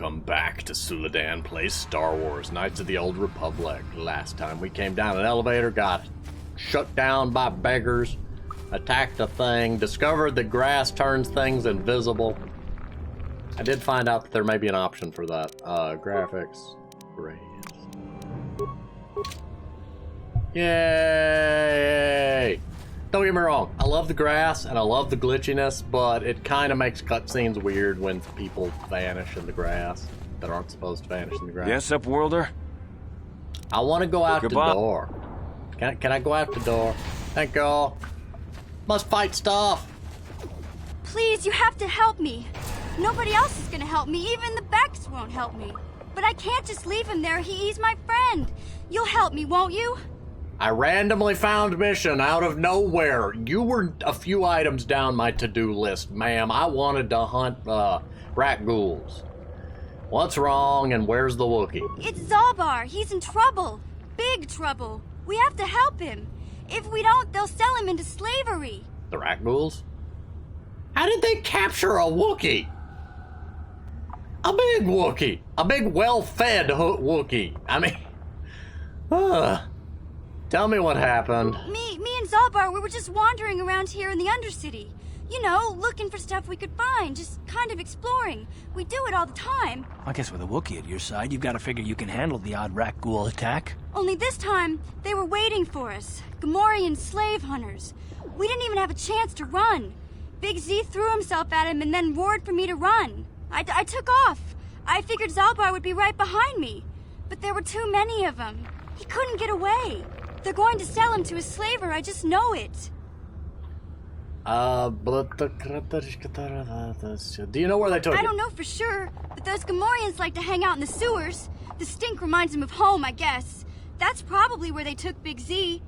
Welcome back to Suladan Plays Star Wars Knights of the Old Republic. Last time we came down an elevator, got shut down by beggars, attacked a thing, discovered that grass turns things invisible. I did find out that there may be an option for that. Graphics. Great. Yay! Don't get me wrong, I love the grass and I love the glitchiness, but it kind of makes cutscenes weird when people vanish in the grass that aren't supposed to vanish in the grass. Yes, Upworlder? I want to go out the Goodbye. door. Can I go out the door? Thank y'all. Must fight stuff. Please, you have to help me. Nobody else is gonna help me. Even the Becks won't help me. But I can't just leave him there. He's my friend. You'll help me, won't you? I randomly found mission out of nowhere. You were a few items down my to-do list, ma'am. I wanted to hunt Rakghouls. What's wrong and where's the Wookiee? It's Zalbar. He's in trouble. Big trouble. We have to help him. If we don't, they'll sell him into slavery. The Rakghouls? How did they capture a Wookiee? A big Wookiee. A big well-fed Wookiee. I mean... Tell me what happened. Me and Zalbar, we were just wandering around here in the Undercity. You know, looking for stuff we could find, just kind of exploring. We do it all the time. I guess with a Wookiee at your side, you've got to figure you can handle the odd Rakghoul attack. Only this time, they were waiting for us. Gamorrean slave hunters. We didn't even have a chance to run. Big Z threw himself at him and then roared for me to run. I took off. I figured Zalbar would be right behind me. But there were too many of them. He couldn't get away. They're going to sell him to a slaver, I just know it. Do you know where they took I you? don't know for sure, but those Gamorreans like to hang out in the sewers. The stink reminds them of home, I guess. That's probably where they took Big Z.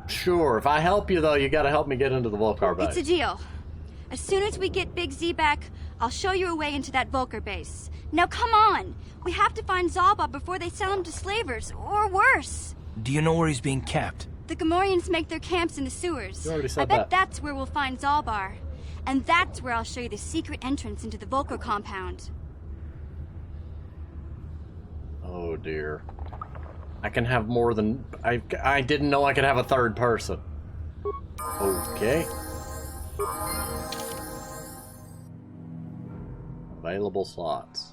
Sure. If I help you, though, you gotta help me get into the Volcar base. It's a deal. As soon as we get Big Z back, I'll show you a way into that Volcar base. Now come on! We have to find Zalbar before they sell him to slavers, or worse. Do you know where he's being kept? The Gamorreans make their camps in the sewers. You already said I bet that. that's where we'll find Zalbar. And that's where I'll show you the secret entrance into the Volcar compound. Oh, dear. I can have more than... I didn't know I could have a third person. Okay. Available slots.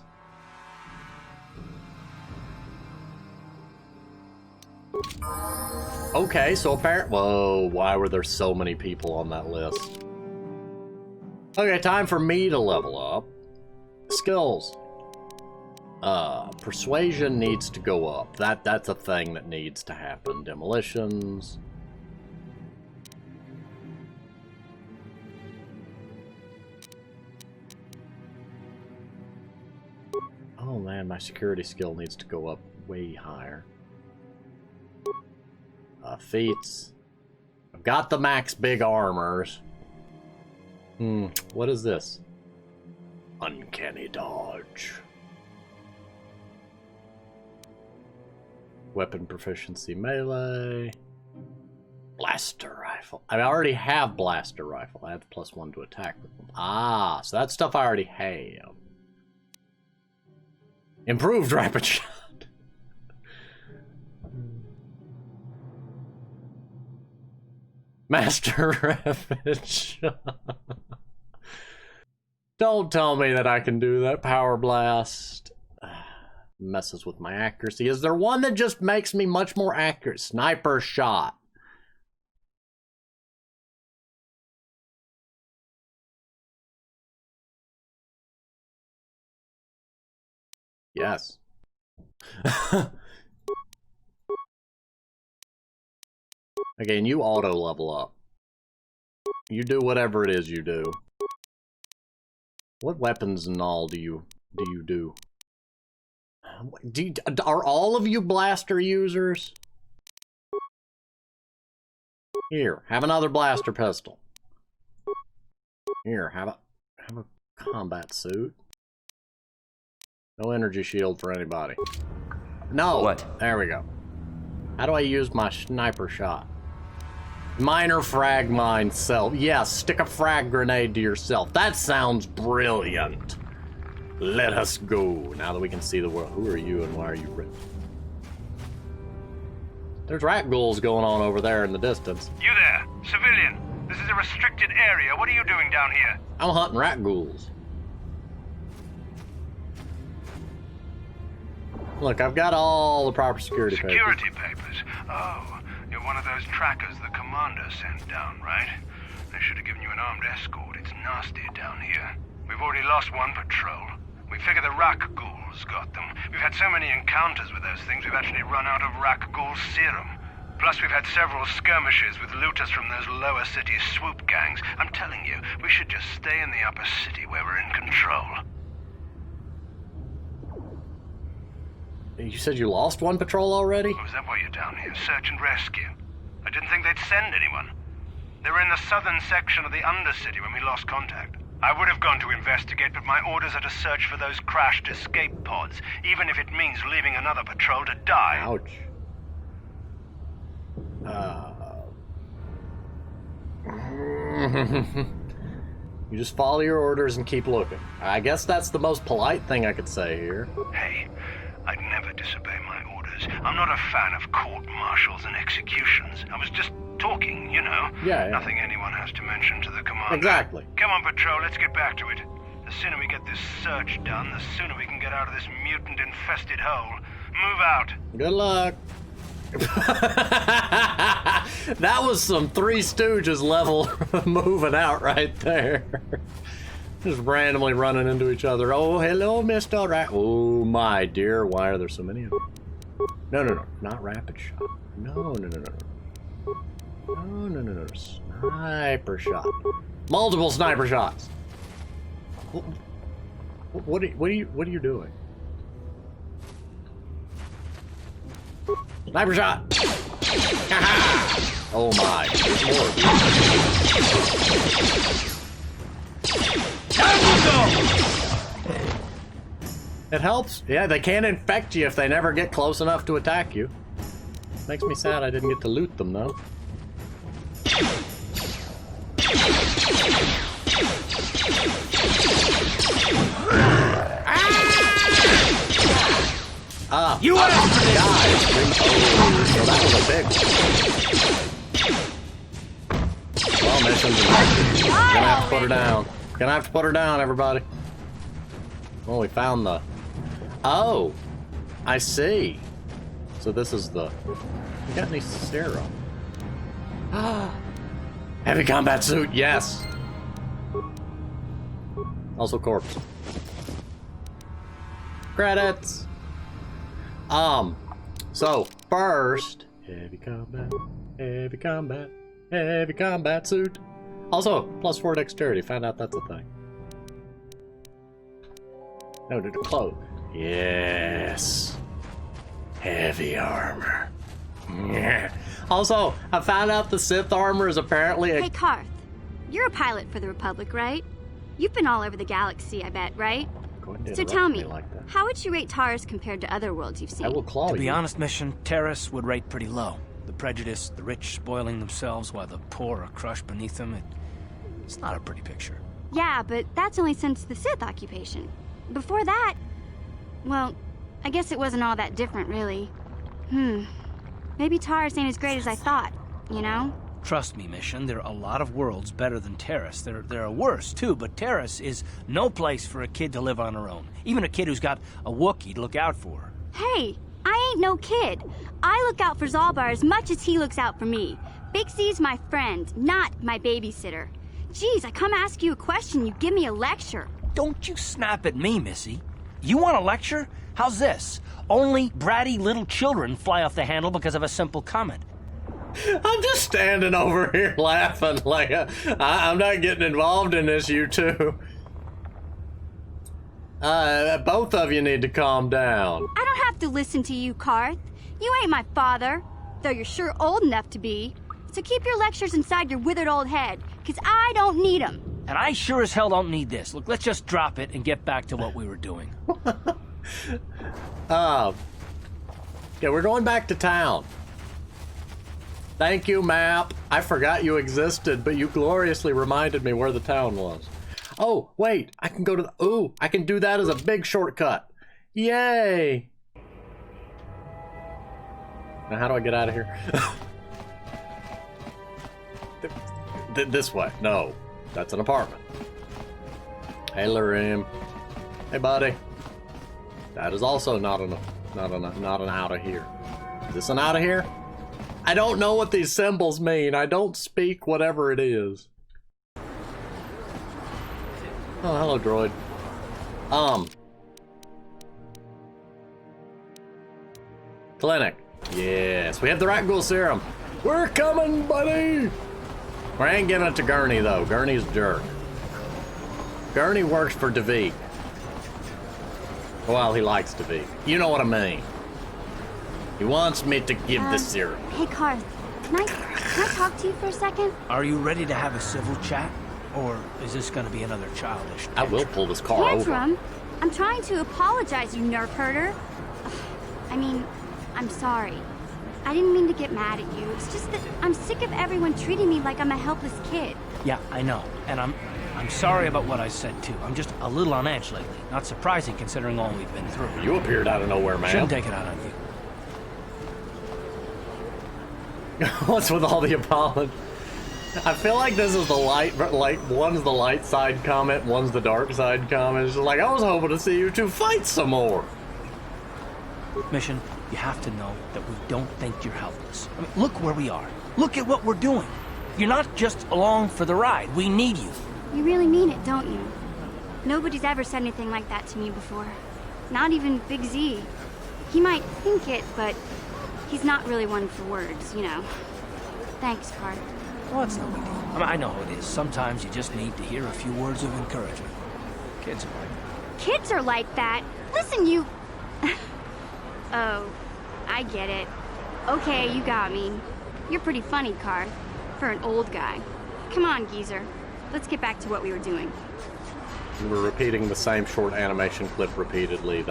Okay, so apparently... Whoa, why were there so many people on that list? Okay, time for me to level up. Skills. Persuasion needs to go up. That's a thing that needs to happen. Demolitions. Oh man, my security skill needs to go up way higher. Feats. I've got the max big armors. What is this? Uncanny dodge. Weapon proficiency melee. Blaster rifle. I already have blaster rifle. I have +1 to attack with them. Ah, so that stuff I already have. Improved rapid shot. Master rapid shot. Don't tell me that I can do that. Power blast. Messes with my accuracy. Is there one that just makes me much more accurate? Sniper shot. Yes. Okay, and you auto level up. You do whatever it is you do. What weapons and all do you do? Are all of you blaster users? Here, have another blaster pistol. Here, have a combat suit. No energy shield for anybody. No. What? There we go. How do I use my sniper shot? Minor frag mine self. Yes, stick a frag grenade to yourself. That sounds brilliant. Let us go. Now that we can see the world. Who are you and why are you ripped? There's Rakghouls going on over there in the distance. You there, civilian. This is a restricted area. What are you doing down here? I'm hunting Rakghouls. Look, I've got all the proper security papers. Security papers? Oh, you're one of those trackers the commander sent down, right? They should have given you an armed escort. It's nasty down here. We've already lost one patrol. We figure the Rakghouls got them. We've had so many encounters with those things, we've actually run out of Rakghoul serum. Plus, we've had several skirmishes with looters from those lower city swoop gangs. I'm telling you, we should just stay in the upper city where we're in control. You said you lost one patrol already? Oh, is that why you're down here? Search and rescue? I didn't think they'd send anyone. They were in the southern section of the Undercity when we lost contact. I would have gone to investigate, but my orders are to search for those crashed escape pods, even if it means leaving another patrol to die. Ouch. You just follow your orders and keep looking. I guess that's the most polite thing I could say here. Hey, I'd never disobey my orders. I'm not a fan of court-martials and executions. I was just talking, you know. Yeah. Nothing anyone has to mention to the commander. Exactly. Come on, Patrol, let's get back to it. The sooner we get this search done, the sooner we can get out of this mutant-infested hole. Move out. Good luck. That was some Three Stooges level moving out right there. Just randomly running into each other. Oh, hello, Mr. Oh, my dear. Why are there so many of them? No. Not rapid shot. No. No. Sniper shot. Multiple sniper shots. What are you doing? Sniper shot. Oh my. There's more. It helps. Yeah, they can't infect you if they never get close enough to attack you. Makes me sad I didn't get to loot them though. You are guys. So that was a big one. Well, missions infected. Gonna have to put her down. Gonna have to put her down, everybody. Well, we found the... Oh! I see. So this is the... You got any serum? Heavy combat suit, yes! Also corpse. Credits! So, first... Heavy combat suit. Also, +4 dexterity. Found out that's a thing. No, to clothes. Yes. Heavy armor. Yeah. Also, I found out the Sith armor is apparently a... Hey, Karth. You're a pilot for the Republic, right? You've been all over the galaxy, I bet, right? So tell me, how would you rate Taurus compared to other worlds you've seen? I will claw you. To be honest, Mission, Terrace would rate pretty low. The prejudice, the rich spoiling themselves while the poor are crushed beneath them, it's not a pretty picture. Yeah, but that's only since the Sith occupation. Before that, well, I guess it wasn't all that different, really. Maybe Taurus ain't as great as I thought, you know? Trust me, Mission, there are a lot of worlds better than Terrace. There are worse, too, but Terrace is no place for a kid to live on her own. Even a kid who's got a Wookiee to look out for. Hey, I ain't no kid. I look out for Zalbar as much as he looks out for me. Big Z's my friend, not my babysitter. Geez, I come ask you a question, you give me a lecture. Don't you snap at me, Missy. You want a lecture? How's this? Only bratty little children fly off the handle because of a simple comment. I'm just standing over here laughing like I'm not getting involved in this, you two. Both of you need to calm down. I don't have to listen to you, Karth. You ain't my father, though you're sure old enough to be. So keep your lectures inside your withered old head, because I don't need them. And I sure as hell don't need this. Look, let's just drop it and get back to what we were doing. Yeah, we're going back to town. Thank you, map. I forgot you existed, but you gloriously reminded me where the town was. Oh, wait, I can go to the... Ooh, I can do that as a big shortcut. Yay! Now, how do I get out of here? This way. No, that's an apartment. Hey, Lorraine. Hey, buddy. That is also not an out of here. Is this an out of here? I don't know what these symbols mean. I don't speak whatever it is. Oh, hello, droid. Clinic. Yes, we have the Rakghoul serum. We're coming, buddy. We ain't giving it to Gurney, though. Gurney's a jerk. Gurney works for Davik. Well, he likes Davik. You know what I mean. He wants me to give the serum. Hey, Karth, can I talk to you for a second? Are you ready to have a civil chat? Or is this gonna be another childish tantrum? I will pull this car over. Tantrum? I'm trying to apologize, you nerf herder. I mean, I'm sorry. I didn't mean to get mad at you. It's just that I'm sick of everyone treating me like I'm a helpless kid. Yeah, I know. And I'm sorry about what I said, too. I'm just a little on edge lately. Not surprising considering all we've been through. You appeared out of nowhere, man. Shouldn't take it out on you. What's with all the apology? I feel like this is the light, like, one's the light side comment, one's the dark side comment. It's just like, I was hoping to see you two fight some more. Mission, you have to know that we don't think you're helpless. I mean, look where we are. Look at what we're doing. You're not just along for the ride. We need you. You really mean it, don't you? Nobody's ever said anything like that to me before. Not even Big Z. He might think it, but he's not really one for words, you know. Thanks, Carter. Well, it's no big deal. I mean, I know it is. Sometimes you just need to hear a few words of encouragement. Kids are like that. Kids are like that? Listen, you... Oh, I get it. Okay, you got me. You're pretty funny, Karth, for an old guy. Come on, geezer. Let's get back to what we were doing. We were repeating the same short animation clip repeatedly.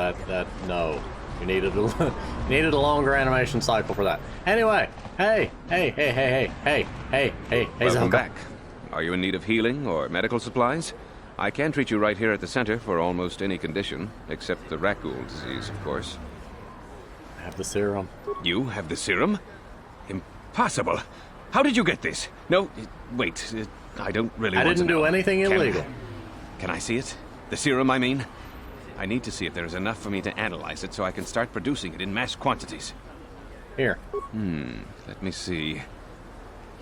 No. You needed a longer animation cycle for that. Anyway, hey, Welcome back. Are you in need of healing or medical supplies? I can treat you right here at the center for almost any condition, except the Rakghoul disease, of course. I have the serum. You have the serum? Impossible. How did you get this? No, wait, I don't really want to know. I didn't do anything illegal. Can I see it? The serum, I mean? I need to see if there is enough for me to analyze it so I can start producing it in mass quantities. Here. Let me see.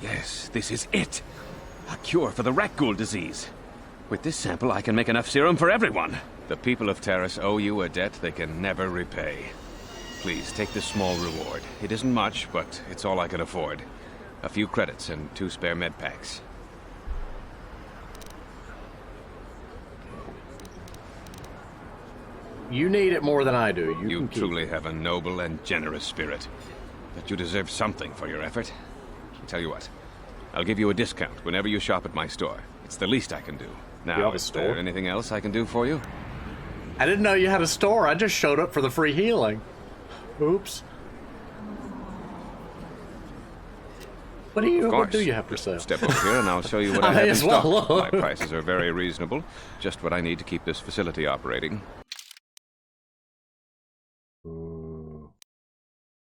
Yes, this is it. A cure for the Rakghoul disease. With this sample, I can make enough serum for everyone. The people of Taris owe you a debt they can never repay. Please, take this small reward. It isn't much, but it's all I can afford. A few credits and 2 spare med packs. You need it more than I do. You truly have a noble and generous spirit. But you deserve something for your effort. I'll tell you what. I'll give you a discount whenever you shop at my store. It's the least I can do. Now, is there anything else I can do for you? I didn't know you had a store. I just showed up for the free healing. Oops. What do you have for sale? Step over here and I'll show you what I have in stock. Well. My prices are very reasonable. Just what I need to keep this facility operating.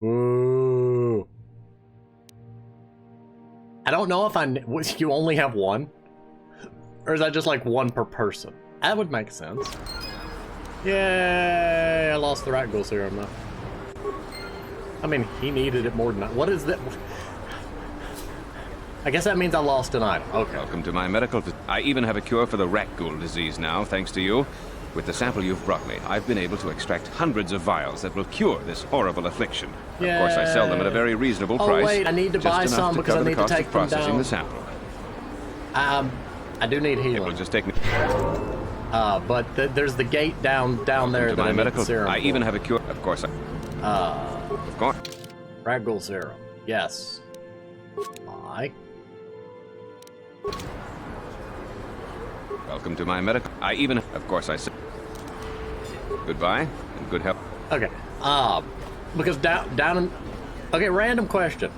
Ooh. I don't know if you only have one? Or is that just like one per person? That would make sense. Yay! I lost the Rakghoul serum though. I mean, he needed it more than what is that? I guess that means I lost an item. Okay. Welcome to my medical... I even have a cure for the Rakghoul disease now, thanks to you. With the sample you've brought me, I've been able to extract hundreds of vials that will cure this horrible affliction. Yay. Of course, I sell them at a very reasonable price. Oh wait, I need to buy some because I need to take them down. The sample. I do need healing. It will just take me... but there's the gate down there that I need the serum I for. even have a cure... Of course Of course. Rakghoul serum. Yes. Bye. Welcome to my medical... I even... Of course I said... Goodbye, and good health. Okay. Because down in... Okay, random question.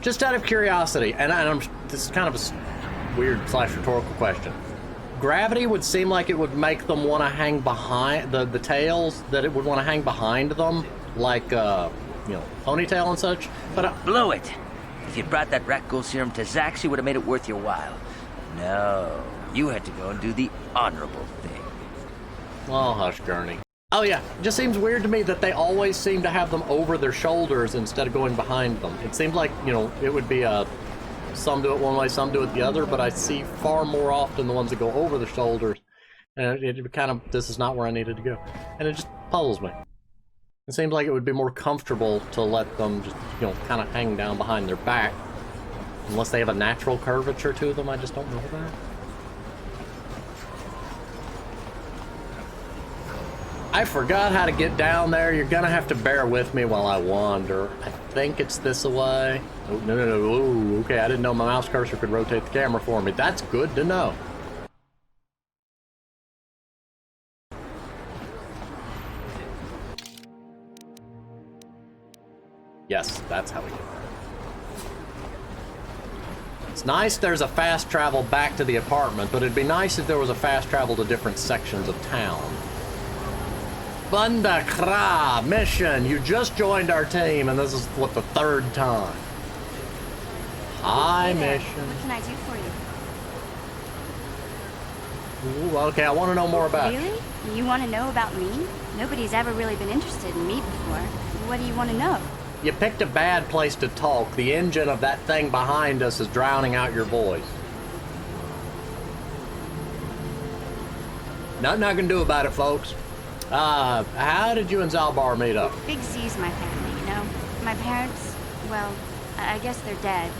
Just out of curiosity, this is kind of a weird / rhetorical question. Gravity would seem like it would make them want to hang behind the tails, that it would want to hang behind them, like ponytail and such. But Blew it. If you'd brought that Rakghoul serum to Zax, you would have made it worth your while. No, you had to go and do the honorable thing. oh, hush, Gurney. Oh yeah, it just seems weird to me that they always seem to have them over their shoulders instead of going behind them. It seems like, it would be some do it one way, some do it the other, but I see far more often the ones that go over the shoulders. And it kind of, this is not where I needed to go. And it just puzzles me. It seems like it would be more comfortable to let them just, kind of hang down behind their back. Unless they have a natural curvature to them, I just don't know that. I forgot how to get down there. You're gonna have to bear with me while I wander. I think it's this way. Oh, no. Ooh, okay, I didn't know my mouse cursor could rotate the camera for me. That's good to know. Yes, that's how we get there. It's nice there's a fast travel back to the apartment, but it'd be nice if there was a fast travel to different sections of town. Bunda Kra mission. You just joined our team, and this is what, the 3rd time. Hi, Hey there. mission. What can I do for you? Ooh, okay, I want to know more about you. Really? You want to know about me? Nobody's ever really been interested in me before. What do you want to know? You picked a bad place to talk. The engine of that thing behind us is drowning out your voice. Nothing I can do about it, folks. How did you and Zalbar meet up? Big Z's my family, you know? My parents, well, I guess they're dead.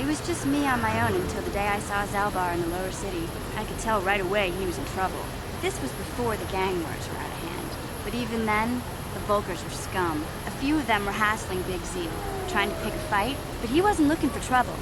It was just me on my own until the day I saw Zalbar in the lower city. I could tell right away he was in trouble. This was before the gang wars were out of hand. But even then, the Vulkars were scum. A few of them were hassling Big Z, trying to pick a fight, but he wasn't looking for trouble.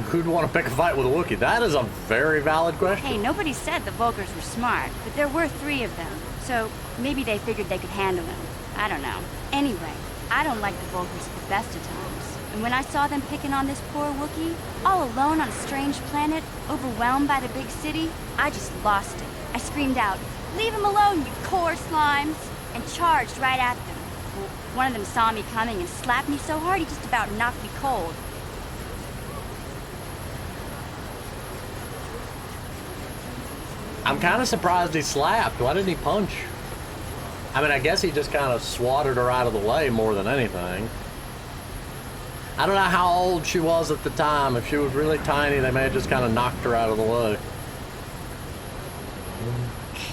Who'd want to pick a fight with a Wookiee? That is a very valid question. Hey, nobody said the Vulkars were smart, but there were 3 of them, so maybe they figured they could handle him. I don't know. Anyway, I don't like the Vulkars at the best of times. And when I saw them picking on this poor Wookiee, all alone on a strange planet, overwhelmed by the big city, I just lost it. I screamed out, "Leave him alone, you core slimes!" and charged right at them. Well, one of them saw me coming and slapped me so hard he just about knocked me cold. I'm kind of surprised he slapped. Why didn't he punch? I mean, I guess he just kind of swatted her out of the way more than anything. I don't know how old she was at the time. If she was really tiny, they may have just kind of knocked her out of the way.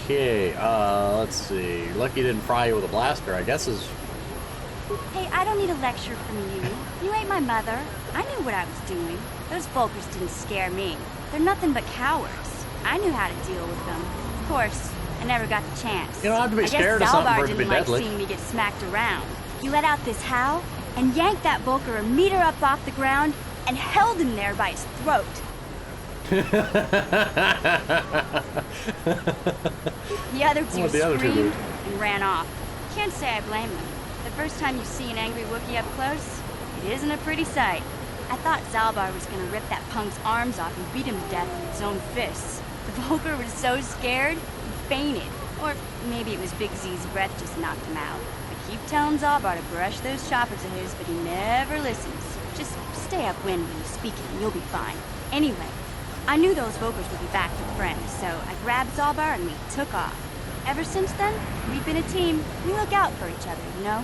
Okay, let's see. Lucky didn't fry you with a blaster, I guess is... Hey, I don't need a lecture from you. You ain't my mother. I knew what I was doing. Those Vulkars didn't scare me. They're nothing but cowards. I knew how to deal with them. Of course, I never got the chance. You don't have to be scared of something for it to be I guess Zalbar didn't like deadly. seeing me get smacked around. He let out this howl and yanked that Vulkar a meter up off the ground and held him there by his throat. The other two What'd the other two screamed do? and ran off. Can't say I blame them. The first time you see an angry Wookiee up close, it isn't a pretty sight. I thought Zalbar was gonna rip that punk's arms off and beat him to death with his own fists. The Vulkar was so scared, he fainted. Or maybe it was Big Z's breath just knocked him out. I keep telling Zalbar to brush those choppers of his, but he never listens. Just stay upwind when you speak and you'll be fine. Anyway, I knew those Vulkars would be back for friends, so I grabbed Zalbar and we took off. Ever since then, we've been a team. We look out for each other, you know?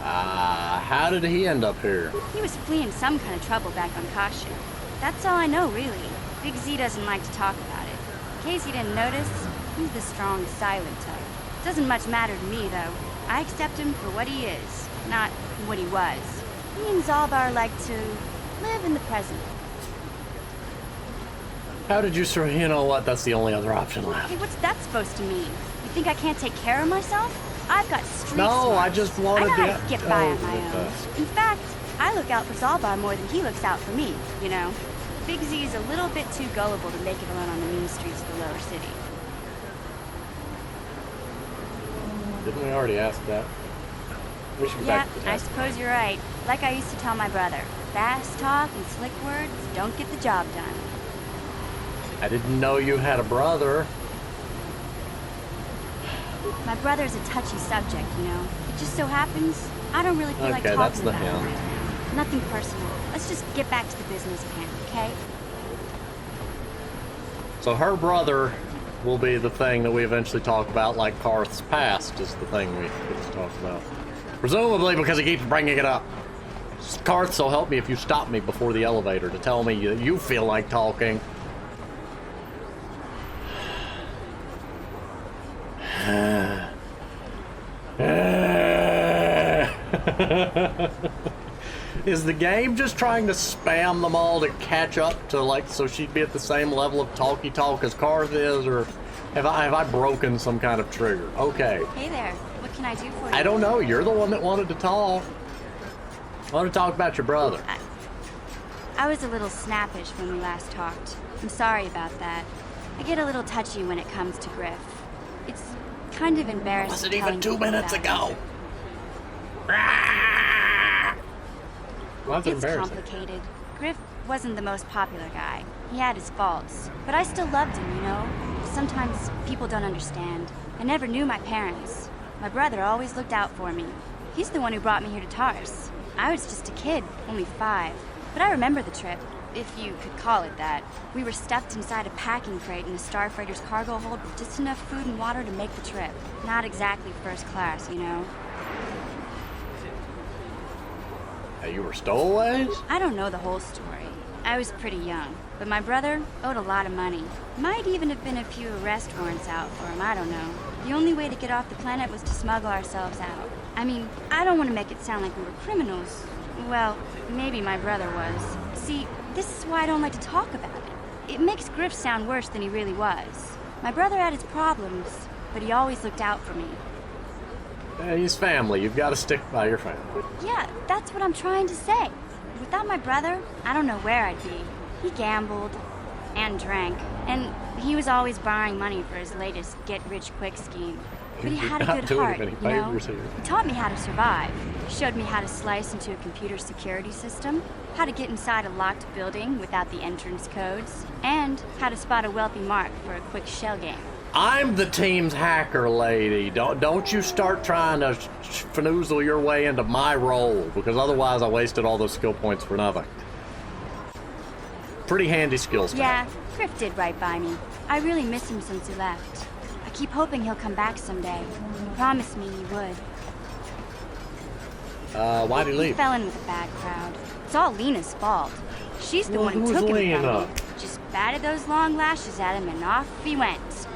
How did he end up here? He was fleeing some kind of trouble back on Kashyyyk. That's all I know, really. Big Z doesn't like to talk about it. In case you didn't notice, he's the strong, silent type. Doesn't much matter to me, though. I accept him for what he is, not what he was. Me and Zalbar like to live in the present. How did you sort of, you know what, that's the only other option left. Hey, what's that supposed to mean? You think I can't take care of myself? I've got street No, smarts. I just wanted I know how to... to get by on Oh, my own. goodness. In fact, I look out for Zalbar more than he looks out for me, you know? Big Z is a little bit too gullible to make it alone on the mean streets of the lower city. Didn't we already ask that? We should go Yeah, back to the I test. suppose you're right. Like I used to tell my brother, fast talk and slick words don't get the job done. I didn't know you had a brother. My brother's a touchy subject, you know. It just so happens I don't really feel like Okay, talking that's the about it hint. right now. Nothing personal. Let's just get back to the business plan, okay? So her brother will be the thing that we eventually talk about, like Karth's past is the thing we get to talk about. Presumably because he keeps bringing it up. Karth, so help me if you stop me before the elevator to tell me that you feel like talking. Is the game just trying to spam them all to catch up to, like, so she'd be at the same level of talky talk as Karth is, or have I broken some kind of trigger? Okay. Hey there. What can I do for you? I don't know. You're the one that wanted to talk. I want to talk about your brother. I was a little snappish when we last talked. I'm sorry about that. I get a little touchy when it comes to Griff. It's kind of embarrassing. Was it even telling 2 people minutes about ago? Why's it. it It's embarrassing? complicated. Griff wasn't the most popular guy. He had his faults. But I still loved him, you know? Sometimes people don't understand. I never knew my parents. My brother always looked out for me. He's the one who brought me here to Tars. I was just a kid, only 5. But I remember the trip, if you could call it that. We were stuffed inside a packing crate in the Starfreighter's cargo hold with just enough food and water to make the trip. Not exactly first class, you know? Hey, you were stowaways? I don't know the whole story. I was pretty young, but my brother owed a lot of money. Might even have been a few arrest warrants out for him, I don't know. The only way to get off the planet was to smuggle ourselves out. I mean, I don't want to make it sound like we were criminals. Well, maybe my brother was. See, this is why I don't like to talk about it. It makes Griff sound worse than he really was. My brother had his problems, but he always looked out for me. He's family. You've got to stick by your family. Yeah, that's what I'm trying to say. Without my brother, I don't know where I'd be. He gambled and drank, and he was always borrowing money for his latest get-rich-quick scheme. But he had a Not good doing heart, any you know? favors here. He taught me how to survive. Showed me how to slice into a computer security system, how to get inside a locked building without the entrance codes, and how to spot a wealthy mark for a quick shell game. I'm the team's hacker, lady. Don't you start trying to fanoozle your way into my role, because otherwise I wasted all those skill points for nothing. Pretty handy skills to Yeah, have. Griff did right by me. I really miss him since he left. I keep hoping he'll come back someday. He promised me he would. Why'd he He leave? fell in with a bad crowd. It's all Lena's fault. She's the Well, one who who's took him Lena? from me. Just batted those long lashes at him and off he went.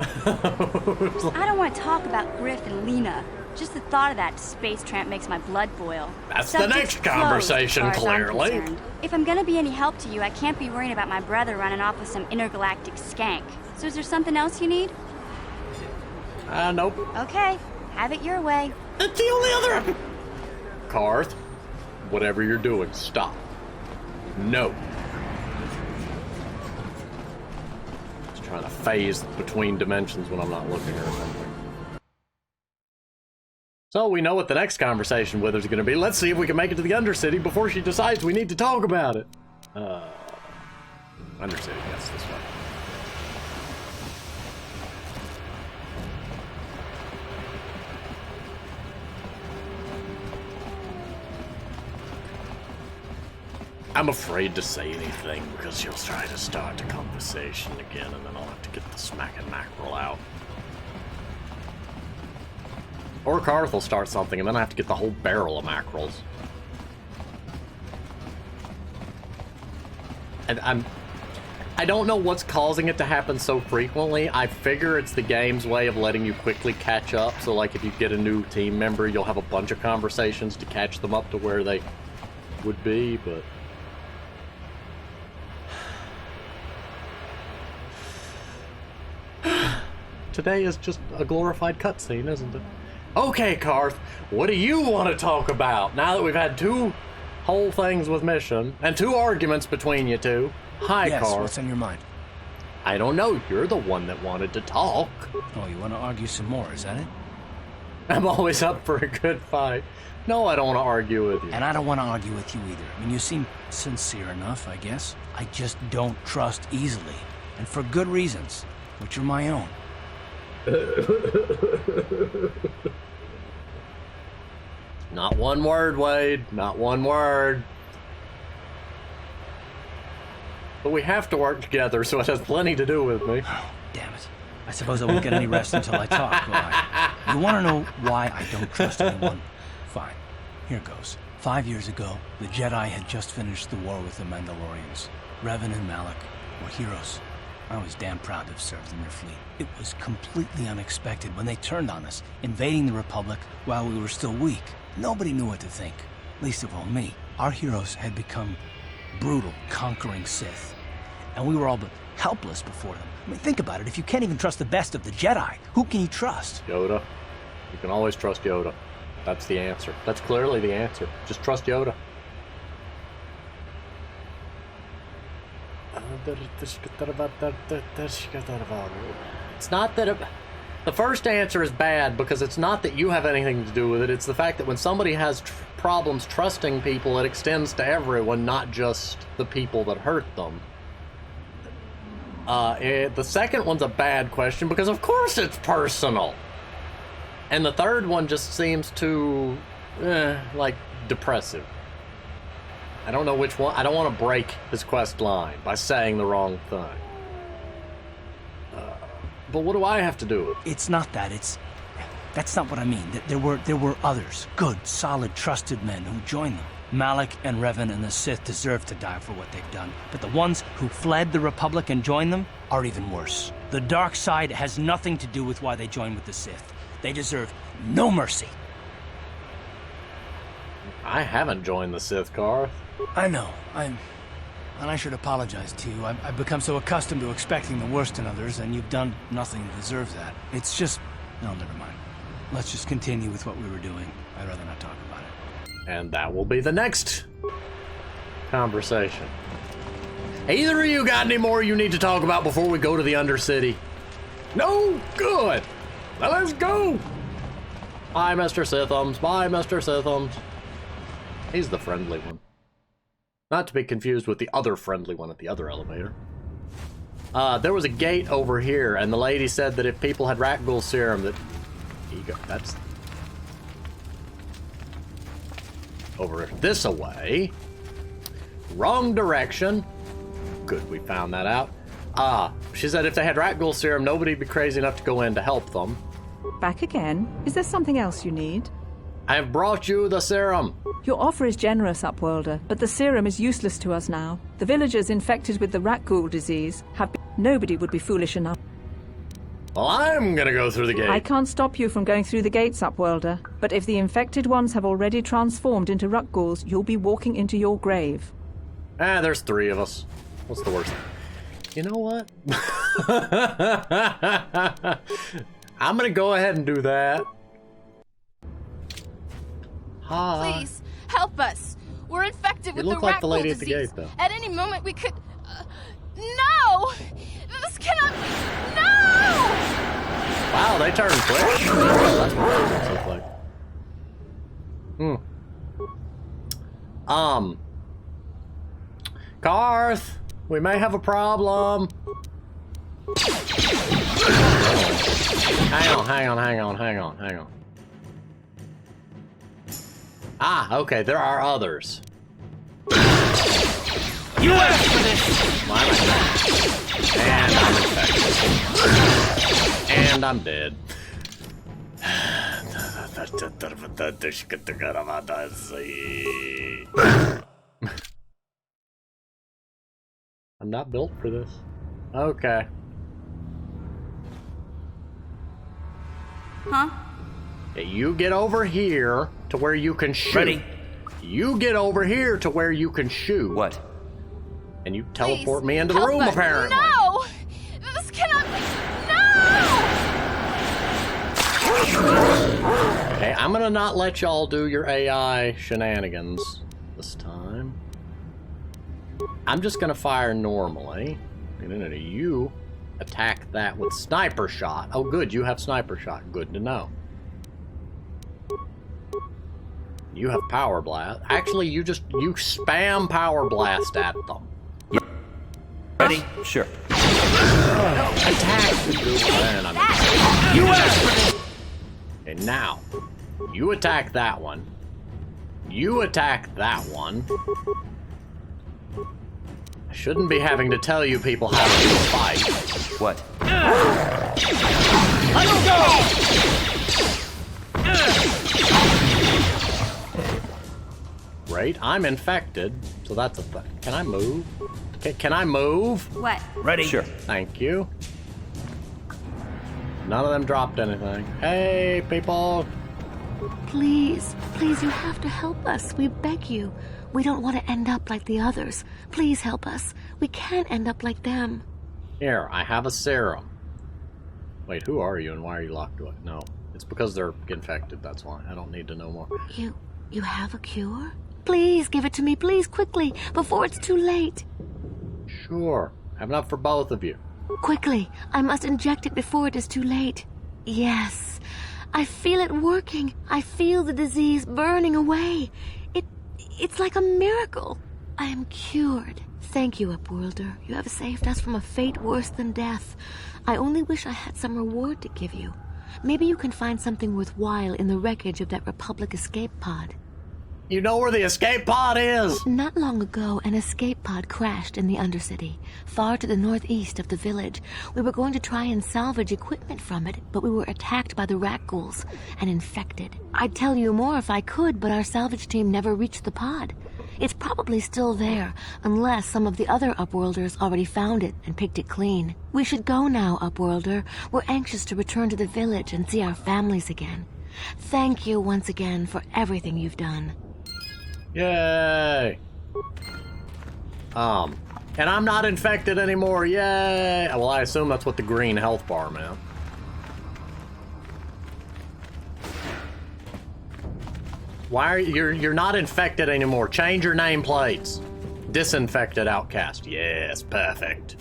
I don't want to talk about Griff and Lena. Just the thought of that space tramp makes my blood boil. That's the Subject's next closed, conversation, as far as I'm clearly. concerned. If I'm gonna be any help to you, I can't be worrying about my brother running off with some intergalactic skank. So is there something else you need? Nope. Okay, have it your way. That's the only other. Karth, whatever you're doing, stop. No. Just trying to phase between dimensions when I'm not looking or something. So we know what the next conversation with her is going to be. Let's see if we can make it to the Undercity before she decides we need to talk about it. Undercity, yes, this way. I'm afraid to say anything because she'll try to start the conversation again and then I'll have to get the smacking mackerel out. Or Karth will start something and then I have to get the whole barrel of mackerels. And I don't know what's causing it to happen so frequently. I figure it's the game's way of letting you quickly catch up. So like if you get a new team member, you'll have a bunch of conversations to catch them up to where they would be, but... Today is just a glorified cutscene, isn't it? Okay, Karth, what do you want to talk about? Now that we've had 2 whole things with Mission, and 2 arguments between you two. Hi, Yes, Karth. what's on your mind? I don't know, you're the one that wanted to talk. Oh, you want to argue some more, is that it? I'm always up for a good fight. No, I don't want to argue with you. And I don't want to argue with you either. I mean, you seem sincere enough, I guess. I just don't trust easily. And for good reasons, which are my own. Not one word, Wade. Not one word. But we have to work together, so it has plenty to do with me. Oh, damn it. I suppose I won't get any rest until I talk, will I? You want to know why I don't trust anyone? Fine. Here goes. 5 years ago, the Jedi had just finished the war with the Mandalorians. Revan and Malak were heroes. I was damn proud to have served in their fleet. It was completely unexpected when they turned on us, invading the Republic while we were still weak. Nobody knew what to think, least of all me. Our heroes had become brutal, conquering Sith, and we were all but helpless before them. I mean, think about it. If you can't even trust the best of the Jedi, who can you trust? Yoda. You can always trust Yoda. That's the answer. That's clearly the answer. Just trust Yoda. It's not that the first answer is bad because it's not that you have anything to do with it. It's the fact that when somebody has problems trusting people, it extends to everyone, not just the people that hurt them. The second one's a bad question because of course it's personal. And the third one just seems too, like, depressive. I don't know which one. I don't want to break his quest line by saying the wrong thing. But what do I have to do with it? It's not that. That's not what I mean. There were others, good, solid, trusted men who joined them. Malak and Revan and the Sith deserve to die for what they've done. But the ones who fled the Republic and joined them are even worse. The dark side has nothing to do with why they joined with the Sith. They deserve no mercy. I haven't joined the Sith, Karth. I know. And I should apologize to you. I've become so accustomed to expecting the worst in others, and you've done nothing to deserve that. It's just... No, never mind. Let's just continue with what we were doing. I'd rather not talk about it. And that will be the next conversation. Either of you got any more you need to talk about before we go to the Undercity? No? Good. Now let's go. Bye, Mr. Sithums. Bye, Mr. Sithums. He's the friendly one. Not to be confused with the other friendly one at the other elevator. There was a gate over here, and the lady said that if people had Rakghoul serum, that... That's... Over this away. Wrong direction. Good, we found that out. She said if they had Rakghoul serum, nobody'd be crazy enough to go in to help them. Back again? Is there something else you need? I have brought you the serum. Your offer is generous, Upworlder, but the serum is useless to us now. The villagers infected with the Rakghoul disease have been... Nobody would be foolish enough. Well, I'm gonna go through the gate. I can't stop you from going through the gates, Upworlder, but if the infected ones have already transformed into Rakghouls, you'll be walking into your grave. There's 3 of us. What's the worst? You know what? I'm gonna go ahead and do that. Hi. Please, help us. We're infected with the look like the lady Rakghoul at the disease. gate, though. At any moment we could... no! This cannot... No! Wow, they turned quick. That's what it looks like. Karth, we may have a problem. Hang on. Okay, there are others. You asked for this! Why am I dead? And I'm infected. And I'm dead. I'm not built for this. Okay. Huh? Yeah, you get over here to where you can shoot. Ready? You get over here to where you can shoot. What? And you teleport me into the help room, us. apparently. No! This cannot... No! Okay, I'm gonna not let y'all do your AI shenanigans this time. I'm just gonna fire normally. And then you attack that with sniper shot. Oh, good, you have sniper shot. Good to know. You have power blast. Actually, you spam power blast at them. Ready? Sure. Attack! You asked for this! And now, you attack that one. You attack that one. I shouldn't be having to tell you people how to do a fight. What? Let's go! Great, I'm infected, so that's a thing. Can I move? Can I move? What? Ready? Sure. Thank you. None of them dropped anything. Hey, people! Please, please, you have to help us. We beg you. We don't want to end up like the others. Please help us. We can't end up like them. Here, I have a serum. Wait, who are you and why are you locked away? No, it's because they're infected, that's why. I don't need to know more. You have a cure? Please give it to me, please, quickly, before it's too late. Sure. I have enough for both of you. Quickly, I must inject it before it is too late. Yes, I feel it working. I feel the disease burning away. It's like a miracle. I am cured. Thank you, Upworlder. You have saved us from a fate worse than death. I only wish I had some reward to give you. Maybe you can find something worthwhile in the wreckage of that Republic escape pod. You know where the escape pod is? Not long ago, an escape pod crashed in the Undercity, far to the northeast of the village. We were going to try and salvage equipment from it, but we were attacked by the Rakghouls and infected. I'd tell you more if I could, but our salvage team never reached the pod. It's probably still there, unless some of the other Upworlders already found it and picked it clean. We should go now, Upworlder. We're anxious to return to the village and see our families again. Thank you once again for everything you've done. Yay! And I'm not infected anymore, yay! Well, I assume that's what the green health bar meant. Why are you're not infected anymore? Change your nameplates. Disinfected outcast. Yes, perfect.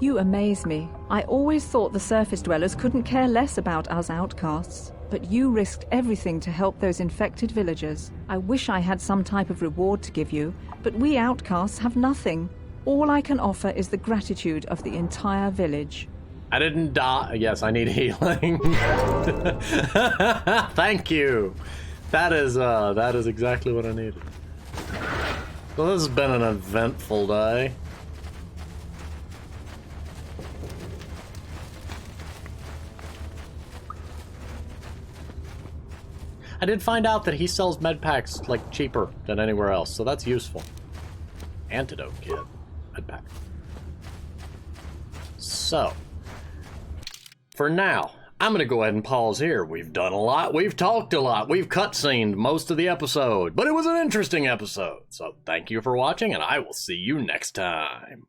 You amaze me. I always thought the surface dwellers couldn't care less about us outcasts. But you risked everything to help those infected villagers. I wish I had some type of reward to give you, but we outcasts have nothing. All I can offer is the gratitude of the entire village. I didn't die. Yes, I need healing. Thank you. That is exactly what I needed. So this has been an eventful day. I did find out that he sells med packs like cheaper than anywhere else, so that's useful. Antidote kit, med pack. So, for now, I'm gonna go ahead and pause here. We've done a lot, we've talked a lot, we've cutscened most of the episode, but it was an interesting episode. So thank you for watching, and I will see you next time.